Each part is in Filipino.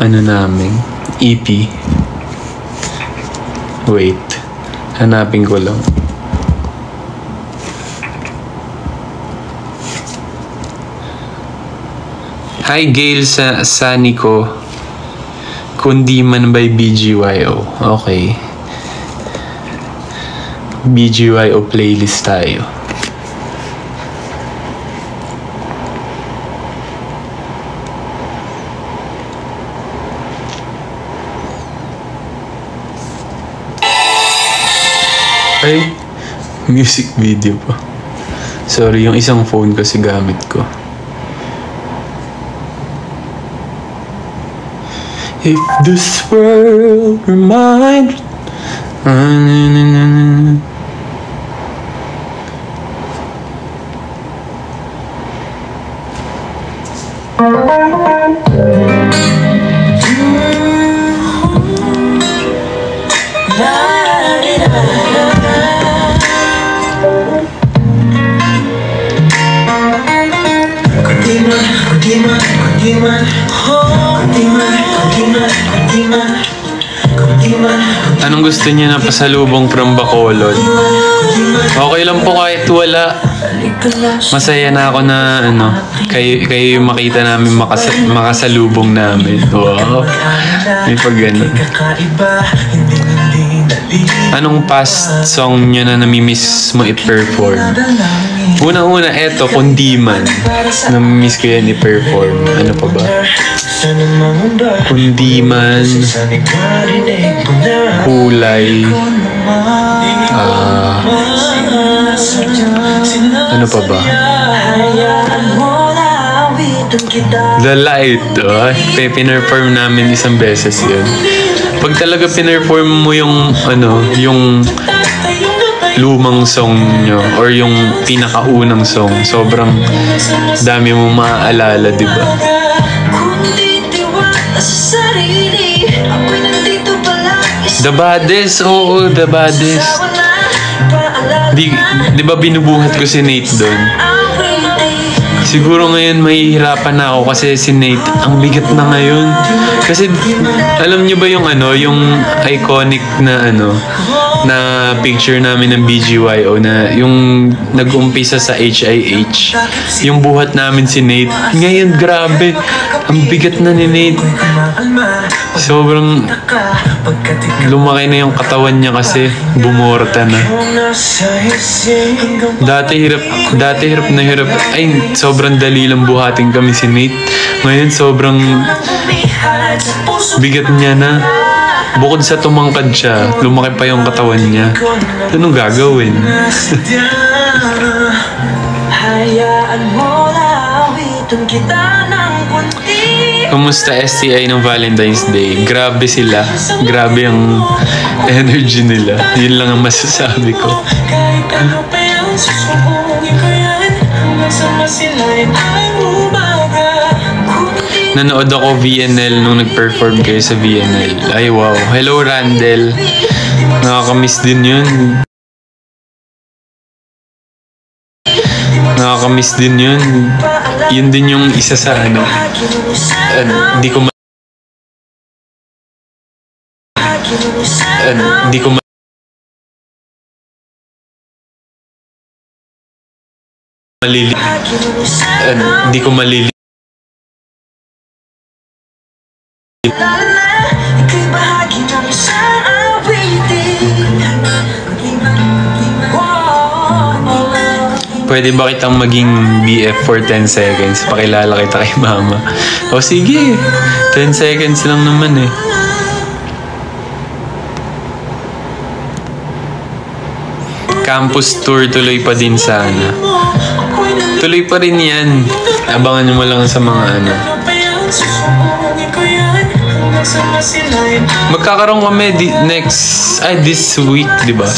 ano namin, EP. Wait, hanapin ko lang. Hi Gail sa Sanico. Kundi Man by BGYO. Okay. BGYO playlist tayo. Ay, music video pa. Sorry, yung isang phone kasi gamit ko. If this world were mine. Anong gusto niya na pasalubong from Bacolod? Okay lang po kahit wala. Masaya na ako na kayo yung makita namin makasalubong namin. Wow. May pag ganun. Anong past song niyo na namimiss mo i-perform? Una-una, eto, Kundi Man. Namimiss ko yan i-perform. Ano pa ba? Kundi Man, Kulay, ano pa ba? The Light. Pinerform namin isang beses yun. Pag talaga pinerform mo yung yung lumang song nyo or yung pinakaunang song, sobrang dami mo maaalala, diba? The Baddest, oo, The Baddest. Di ba binubuhat ko si Nate doon? Siguro ngayon mahihirapan na ako kasi si Nate, ang bigat na ngayon. Kasi alam niyo ba yung yung iconic na na picture namin ng BGYO na yung nag-umpisa sa HIH. Yung buhat namin si Nate. Ngayon, grabe. Ang bigat na ni Nate. Sobrang lumaki na yung katawan niya kasi bumorta na. Dati hirap na hirap. Ay, sobrang dali lang buhatin kami si Nate. Ngayon, sobrang bigat niya na. Bukod sa tumangkad siya, lumaki pa yung katawan niya. Anong gagawin? Kumusta STI ng Valentine's Day? Grabe sila. Grabe ang energy nila. Yun lang ang masasabi ko. Nanood ako VNL nung nag-perform kayo sa VNL. Ay, wow. Hello, Randel. Nakakamiss din yun. Nakakamiss din yun. Yun din yung isa sa Di ko malili. Pwede ba kitang maging BF for 10 seconds? Pakilala kita kay mama. O sige, 10 seconds lang naman eh. Campus tour tuloy pa din sana. Tuloy pa rin yan. Abangan nyo mo lang sa mga Magkakaroon kami this week, di ba?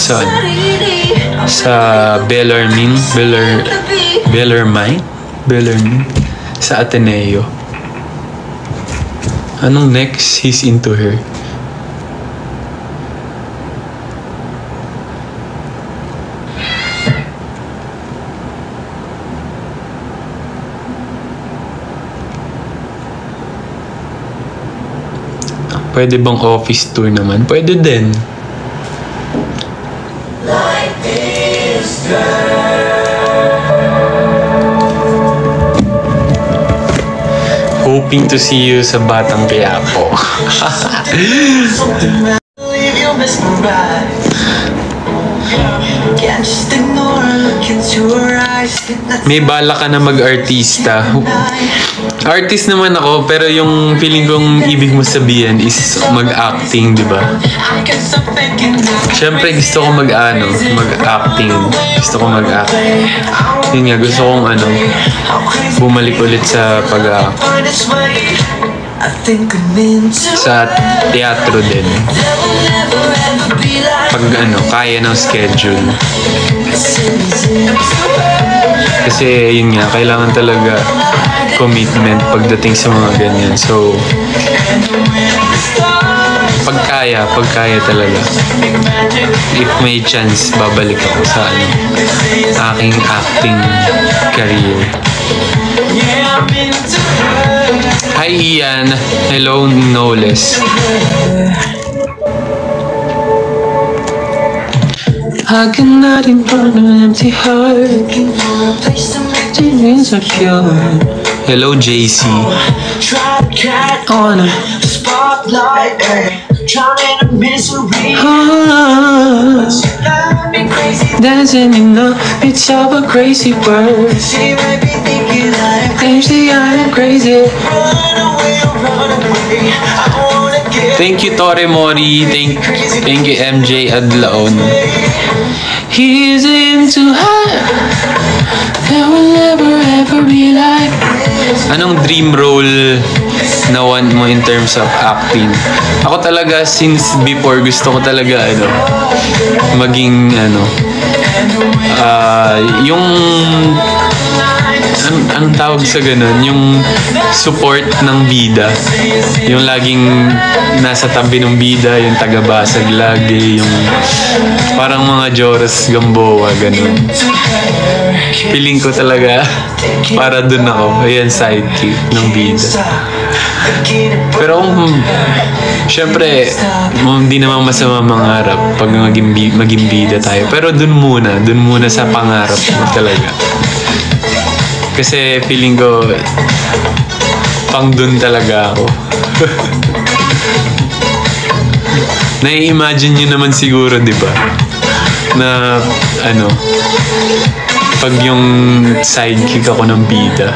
Sa Bellarmine sa Ateneo. Anong next? He's Into Her. Pwede bang office tour naman? Pwede din. Hoping to see you sa Batang Quiapo. May bala ka na mag-artista. Artist naman ako, pero yung feeling kong ibig mo sabihin is mag-acting, di ba? Siyempre gusto ko mag-acting. Gusto ko mag-acting. Yun nga, gusto kong bumalik ulit sa sa teatro din. Pag kaya ng schedule. Kasi yun nga, kailangan talaga commitment pagdating sa mga ganyan. So, pag kaya talaga. If may chance, babalik ako sa aking acting career. Hi Ian. Hello Knowles. I cannot improve an empty heart. Hello JC. On a spotlight, drowning in misery. Dancing in the midst of a crazy world. She might be thinking I'm crazy. Thank you Tore Mori. Thank you MJ Adlaon. He's into her. There will never ever be like. Anong dream role na want mo in terms of acting? Ako talaga since before gusto ko talaga maging yung anong tawag sa ganun? Yung support ng bida. Yung laging nasa tabi ng bida, yung taga-basag lagi, yung parang mga Joros Gamboa, ganun. Feeling ko talaga para dun ako. Ayan, sidekick ng bida. Pero syempre, hindi naman masama mangarap pag maging bida tayo. Pero dun muna sa pangarap mo talaga. Kasi feeling ko pang dun talaga ako. Nai-imagine nyo naman siguro, di ba? Na pag yung sidekick ako ng bida.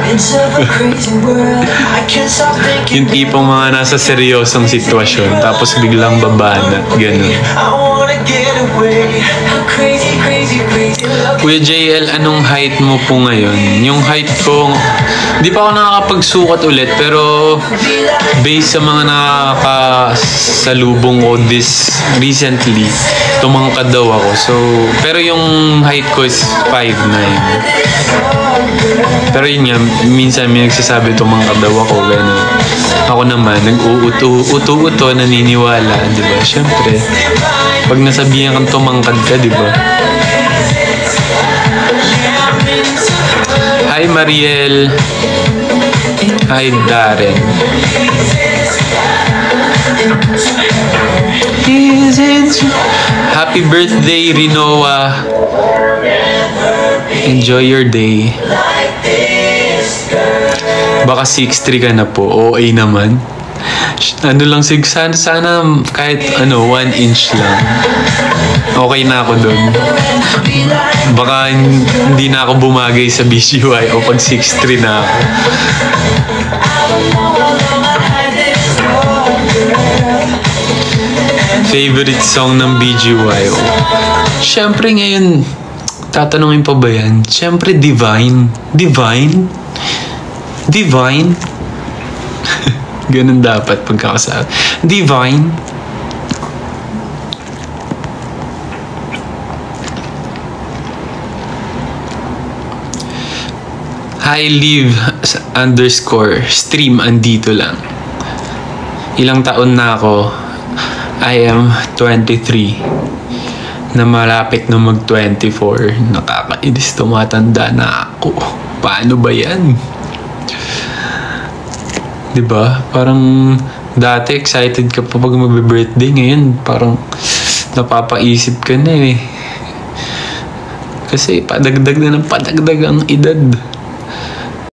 Yung tipong mga nasa seryosong sitwasyon tapos biglang babana. Ganun. Kuya JL, anong height mo po ngayon? Yung height ko, di pa ako nakakapagsukat ulit, pero based sa mga nakakasalubong ko recently, tumangkad daw ako. So, pero yung height ko is 5'9". Pero yun nga, minsan may nagsasabi tumangkad daw ako, gano'n. Ako naman, nag-uuto, naniniwala, di ba? Siyempre, pag nasabihan kang tumangkad ka, di ba? Hi Mariel. Hi Darren. Happy birthday Rinoa. Enjoy your day. Baka 6'3" ka na po. OA naman. Lang sana kahit 1 inch lang. Okay na ako doon. Baka hindi na ako bumagay sa BGY o pag 6'3" na ako. Favorite song ng BGY? Siyempre ngayon, tatanungin pa ba yan? Siyempre Divine. Divine? Divine? Ganun dapat pagkakasabi. Divine. Hi live _stream andito lang. Ilang taon na ako? I am 23. Na malapit na mag-24. Nakakainis, tumatanda na ako. Paano ba yan? Diba? Parang Dati excited ka pa pag magbe-birthday. Ngayon parang napapaisip ka na eh. Kasi padagdag na ng padagdag ang edad.